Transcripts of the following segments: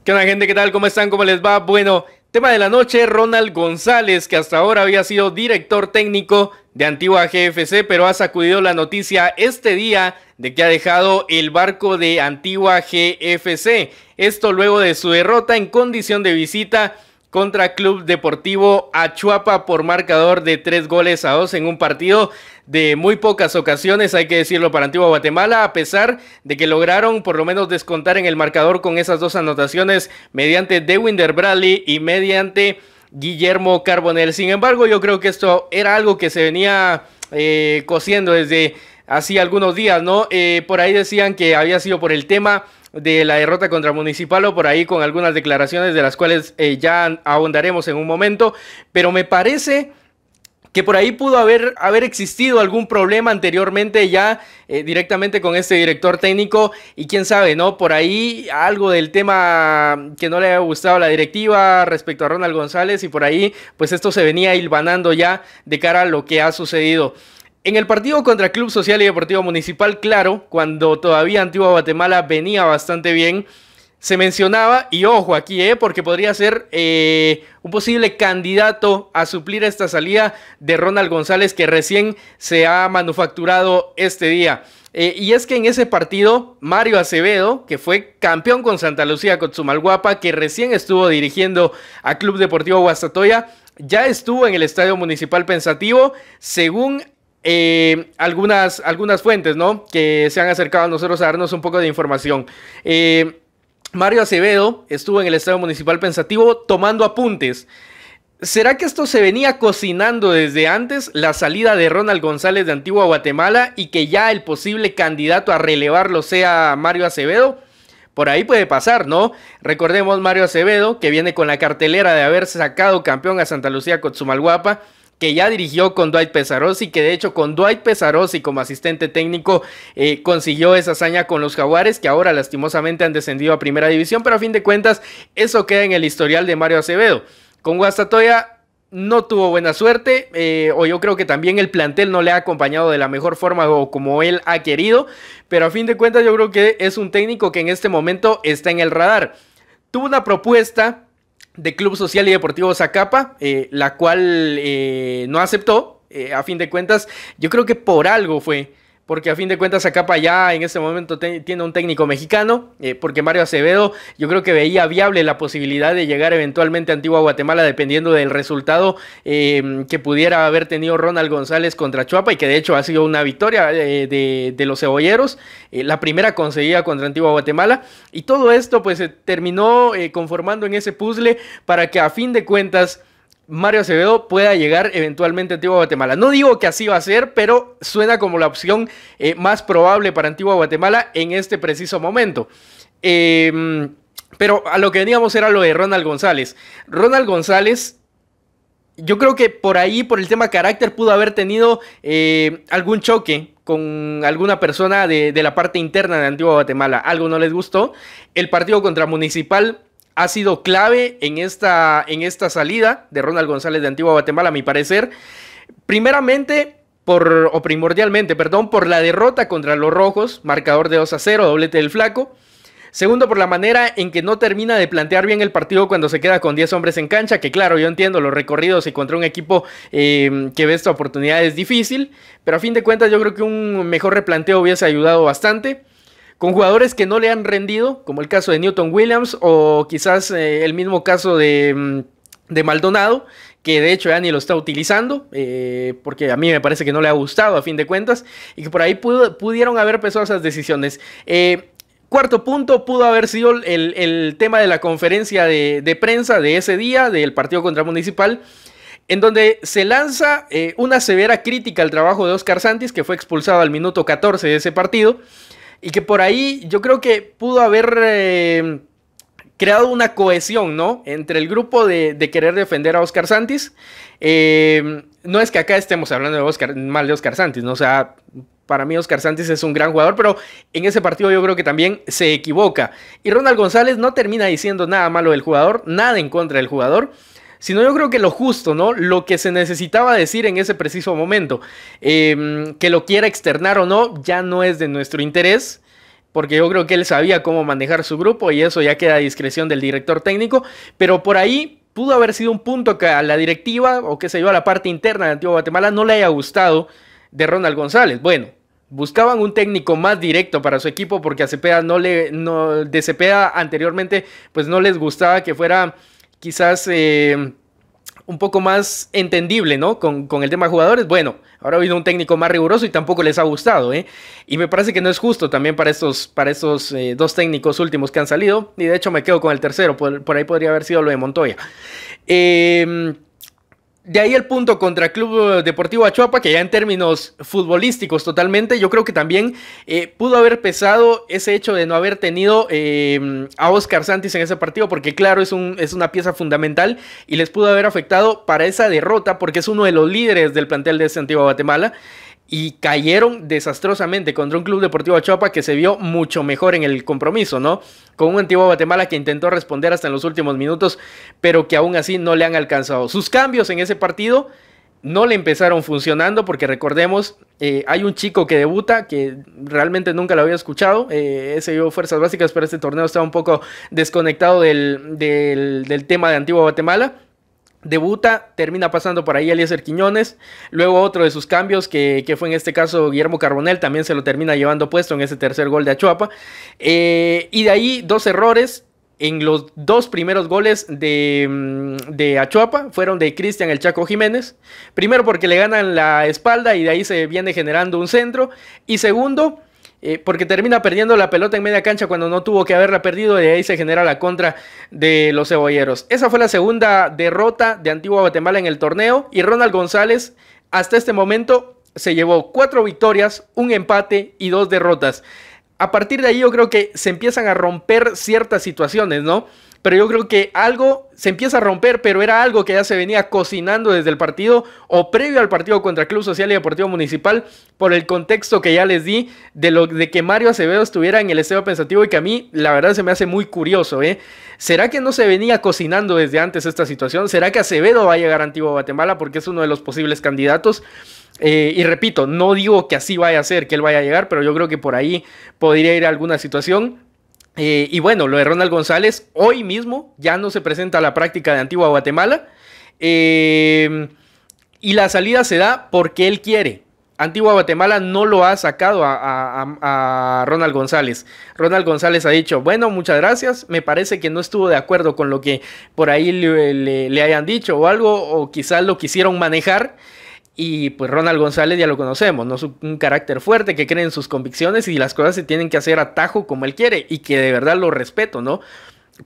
¿Qué onda, gente? ¿Qué tal? ¿Cómo están? ¿Cómo les va? Bueno, tema de la noche, Ronald González, que hasta ahora había sido director técnico de Antigua GFC, pero ha sacudido la noticia este día de que ha dejado el barco de Antigua GFC. Esto luego de su derrota en condición de visita contra Club Deportivo Achuapa por marcador de 3-2 en un partido de muy pocas ocasiones, hay que decirlo, para Antigua Guatemala, a pesar de que lograron por lo menos descontar en el marcador con esas dos anotaciones mediante Dewinder Bradley y mediante Guillermo Carbonell. Sin embargo, yo creo que esto era algo que se venía cociendo desde hacía algunos días, ¿no? Por ahí decían que había sido por el tema de la derrota contra Municipal, o por ahí con algunas declaraciones de las cuales ya ahondaremos en un momento, pero me parece que por ahí pudo haber existido algún problema anteriormente ya directamente con este director técnico, y quién sabe, ¿no? Por ahí algo del tema que no le había gustado a la directiva respecto a Ronald González, y por ahí pues esto se venía hilvanando ya de cara a lo que ha sucedido. En el partido contra Club Social y Deportivo Municipal, claro, cuando todavía Antigua Guatemala venía bastante bien, se mencionaba, y ojo aquí, porque podría ser un posible candidato a suplir esta salida de Ronald González, que recién se ha manufacturado este día. Y es que en ese partido, Mario Acevedo, que fue campeón con Santa Lucía Cotzumalguapa, que recién estuvo dirigiendo a Club Deportivo Guastatoya, ya estuvo en el Estadio Municipal Pensativo, según algunas fuentes, ¿no?, que se han acercado a nosotros a darnos un poco de información. Mario Acevedo estuvo en el Estadio Municipal Pensativo tomando apuntes. ¿Será que esto se venía cocinando desde antes, la salida de Ronald González de Antigua Guatemala, y que ya el posible candidato a relevarlo sea Mario Acevedo? Por ahí puede pasar, ¿no? Recordemos Mario Acevedo, que viene con la cartelera de haber sacado campeón a Santa Lucía Cotzumalguapa, que ya dirigió con Dwight Pesarosi, que de hecho con Dwight Pesarosi como asistente técnico consiguió esa hazaña con los Jaguares, que ahora lastimosamente han descendido a primera división, pero a fin de cuentas eso queda en el historial de Mario Acevedo. Con Guastatoya no tuvo buena suerte, o yo creo que también el plantel no le ha acompañado de la mejor forma o como él ha querido, pero a fin de cuentas yo creo que es un técnico que en este momento está en el radar. Tuvo una propuesta de Club Social y Deportivo Zacapa, la cual no aceptó. A fin de cuentas, yo creo que por algo fue, porque a fin de cuentas Zacapa ya en este momento tiene un técnico mexicano, porque Mario Acevedo yo creo que veía viable la posibilidad de llegar eventualmente a Antigua Guatemala dependiendo del resultado que pudiera haber tenido Ronald González contra Chuapa, y que de hecho ha sido una victoria de los cebolleros, la primera conseguida contra Antigua Guatemala, y todo esto pues se terminó conformando en ese puzzle para que a fin de cuentas Mario Acevedo pueda llegar eventualmente a Antigua Guatemala. No digo que así va a ser, pero suena como la opción más probable para Antigua Guatemala en este preciso momento. Pero a lo que veníamos era lo de Ronald González. Ronald González, yo creo que por ahí, por el tema carácter, pudo haber tenido algún choque con alguna persona de la parte interna de Antigua Guatemala. Algo no les gustó. El partido contra Municipal ha sido clave en esta salida de Ronald González de Antigua Guatemala, a mi parecer. Primordialmente, por la derrota contra los Rojos, marcador de 2-0, doblete del Flaco. Segundo, por la manera en que no termina de plantear bien el partido cuando se queda con 10 hombres en cancha, que claro, yo entiendo los recorridos y contra un equipo que ve esta oportunidad es difícil, pero a fin de cuentas yo creo que un mejor replanteo hubiese ayudado bastante. Con jugadores que no le han rendido, como el caso de Newton Williams, o quizás el mismo caso de Maldonado, que de hecho ya ni lo está utilizando, porque a mí me parece que no le ha gustado a fin de cuentas, y que por ahí pudieron haber pesado esas decisiones. Cuarto punto, pudo haber sido el tema de la conferencia de prensa de ese día, del partido contra Municipal, en donde se lanza una severa crítica al trabajo de Oscar Santis, que fue expulsado al minuto 14 de ese partido, y que por ahí yo creo que pudo haber creado una cohesión, ¿no?, entre el grupo de querer defender a Oscar Santis. No es que acá estemos hablando mal de Oscar Santis, ¿no? O sea, para mí Oscar Santis es un gran jugador, pero en ese partido yo creo que también se equivoca. Y Ronald González no termina diciendo nada malo del jugador, nada en contra del jugador, sino yo creo que lo justo, ¿no?, lo que se necesitaba decir en ese preciso momento. Que lo quiera externar o no, ya no es de nuestro interés. porque yo creo que él sabía cómo manejar su grupo y eso ya queda a discreción del director técnico, pero por ahí pudo haber sido un punto que a la directiva o qué sé yo, a la parte interna de Antigua Guatemala no le haya gustado de Ronald González. Bueno, buscaban un técnico más directo para su equipo porque a Cepeda de Cepeda anteriormente pues no les gustaba que fuera quizás un poco más entendible, ¿no? Con el tema de jugadores. Bueno, ahora ha habido un técnico más riguroso y tampoco les ha gustado, ¿eh? Y me parece que no es justo también para estos dos técnicos últimos que han salido. Y de hecho me quedo con el tercero, por ahí podría haber sido lo de Montoya. De ahí el punto contra Club Deportivo Achuapa, que ya en términos futbolísticos totalmente, yo creo que también pudo haber pesado ese hecho de no haber tenido a Oscar Santis en ese partido, porque claro, es una pieza fundamental y les pudo haber afectado para esa derrota, porque es uno de los líderes del plantel de Antigua Guatemala. Y cayeron desastrosamente contra un Club Deportivo Achuapa que se vio mucho mejor en el compromiso, ¿no? Con un Antigua Guatemala que intentó responder hasta en los últimos minutos, pero que aún así no le han alcanzado. Sus cambios en ese partido no le empezaron funcionando, porque recordemos, hay un chico que debuta, que realmente nunca lo había escuchado, ese dio fuerzas básicas, pero este torneo estaba un poco desconectado del tema de Antigua Guatemala. Debuta, termina pasando por ahí Eliezer Quiñones, luego otro de sus cambios que fue en este caso Guillermo Carbonell, también se lo termina llevando puesto en ese tercer gol de Achuapa, y de ahí dos errores en los dos primeros goles de Achuapa, fueron de Cristian el Chaco Jiménez, primero porque le ganan la espalda y de ahí se viene generando un centro, y segundo porque termina perdiendo la pelota en media cancha cuando no tuvo que haberla perdido, y de ahí se genera la contra de los cebolleros. Esa fue la segunda derrota de Antigua Guatemala en el torneo, y Ronald González hasta este momento se llevó 4 victorias, un empate y 2 derrotas. A partir de ahí yo creo que se empiezan a romper ciertas situaciones, ¿no? Pero yo creo que algo se empieza a romper, pero era algo que ya se venía cocinando desde el partido o previo al partido contra Club Social y Deportivo Municipal, por el contexto que ya les di de que Mario Acevedo estuviera en el estadio pensativo, y que a mí la verdad se me hace muy curioso, ¿eh? ¿Será que no se venía cocinando desde antes esta situación? ¿Será que Acevedo va a llegar a Antigua Guatemala porque es uno de los posibles candidatos? Y repito, no digo que así vaya a ser, que él vaya a llegar, pero yo creo que por ahí podría ir alguna situación. Y bueno, lo de Ronald González, hoy mismo ya no se presenta a la práctica de Antigua Guatemala, y la salida se da porque él quiere. Antigua Guatemala no lo ha sacado a Ronald González. Ronald González ha dicho, bueno, muchas gracias, me parece que no estuvo de acuerdo con lo que por ahí le hayan dicho o algo, o quizás lo quisieron manejar. Y pues Ronald González ya lo conocemos, ¿no? Es un carácter fuerte que cree en sus convicciones y las cosas se tienen que hacer a tajo como él quiere, y que de verdad lo respeto, ¿no?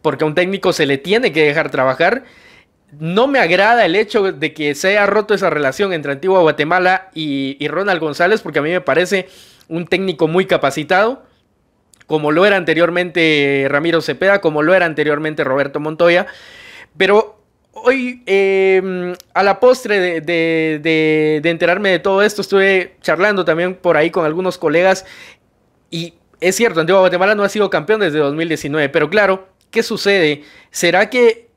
Porque a un técnico se le tiene que dejar trabajar. No me agrada el hecho de que se haya roto esa relación entre Antigua Guatemala y Ronald González, porque a mí me parece un técnico muy capacitado, como lo era anteriormente Ramiro Cepeda, como lo era anteriormente Roberto Montoya, pero hoy, a la postre de enterarme de todo esto, estuve charlando también por ahí con algunos colegas, y es cierto, Antigua Guatemala no ha sido campeón desde 2019, pero claro, ¿qué sucede? ¿Será que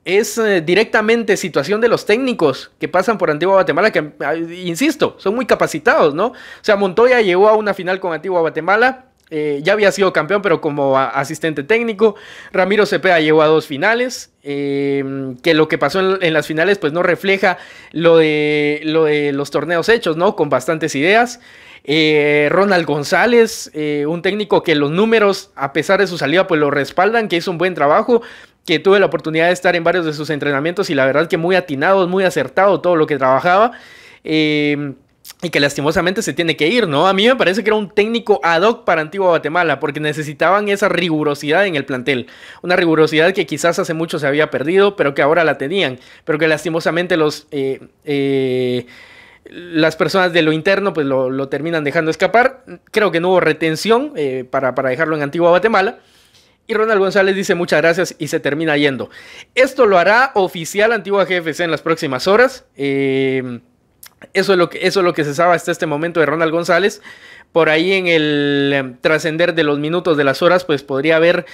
es directamente situación de los técnicos que pasan por Antigua Guatemala, que, insisto, son muy capacitados, ¿no? O sea, Montoya llegó a una final con Antigua Guatemala, ya había sido campeón, pero como asistente técnico. Ramiro Cepeda llegó a 2 finales, que lo que pasó en las finales pues no refleja lo de los torneos hechos, ¿no? Con bastantes ideas. Ronald González, un técnico que los números, a pesar de su salida, pues lo respaldan, que hizo un buen trabajo, que tuve la oportunidad de estar en varios de sus entrenamientos y la verdad que muy atinado, muy acertado todo lo que trabajaba. Y que lastimosamente se tiene que ir, ¿no? A mí me parece que era un técnico ad hoc para Antigua Guatemala, porque necesitaban esa rigurosidad en el plantel. Una rigurosidad que quizás hace mucho se había perdido, pero que ahora la tenían. Pero que lastimosamente las personas de lo interno pues lo terminan dejando escapar. Creo que no hubo retención para dejarlo en Antigua Guatemala. Y Ronald González dice muchas gracias y se termina yendo. Esto lo hará oficial Antigua GFC en las próximas horas. Eso es lo que se sabe hasta este momento de Ronald González. Por ahí en el trascender de los minutos, de las horas, pues podría haber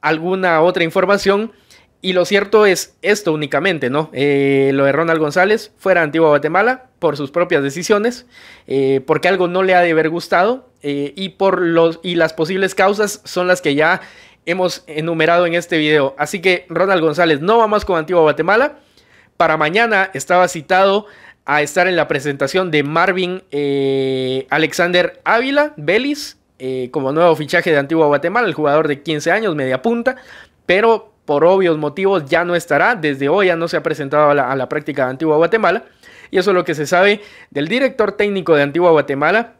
alguna otra información. Y lo cierto es esto únicamente, ¿no? Lo de Ronald González fuera de Antigua Guatemala por sus propias decisiones, porque algo no le ha de haber gustado, y las posibles causas son las que ya hemos enumerado en este video. Así que Ronald González no va más con Antigua Guatemala. Para mañana estaba citado a estar en la presentación de Marvin Alexander Ávila Vélez, como nuevo fichaje de Antigua Guatemala, el jugador de 15 años, media punta, pero por obvios motivos ya no estará. Desde hoy ya no se ha presentado a la práctica de Antigua Guatemala, y eso es lo que se sabe del director técnico de Antigua Guatemala,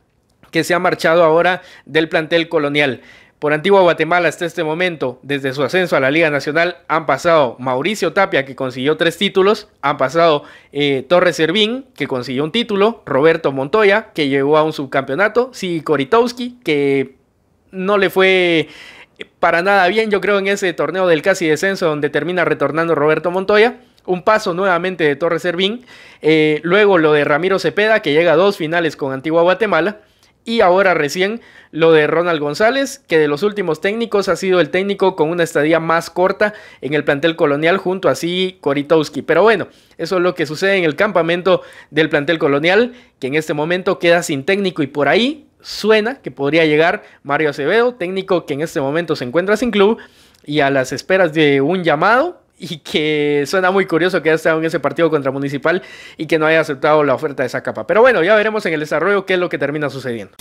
que se ha marchado ahora del plantel Colonial. Por Antigua Guatemala hasta este momento, desde su ascenso a la Liga Nacional, han pasado Mauricio Tapia, que consiguió 3 títulos, han pasado Torres Servín, que consiguió un título, Roberto Montoya, que llegó a un subcampeonato, Sigi Koritowski, que no le fue para nada bien, yo creo, en ese torneo del casi descenso, donde termina retornando Roberto Montoya. Un paso nuevamente de Torres Servín, luego lo de Ramiro Cepeda, que llega a 2 finales con Antigua Guatemala, y ahora recién lo de Ronald González, que de los últimos técnicos ha sido el técnico con una estadía más corta en el plantel Colonial, junto a Sigi Koritowski. Pero bueno, eso es lo que sucede en el campamento del plantel Colonial, que en este momento queda sin técnico, y por ahí suena que podría llegar Mario Acevedo, técnico que en este momento se encuentra sin club y a las esperas de un llamado, y que suena muy curioso que haya estado en ese partido contra Municipal y que no haya aceptado la oferta de Zacapa. Pero bueno, ya veremos en el desarrollo qué es lo que termina sucediendo.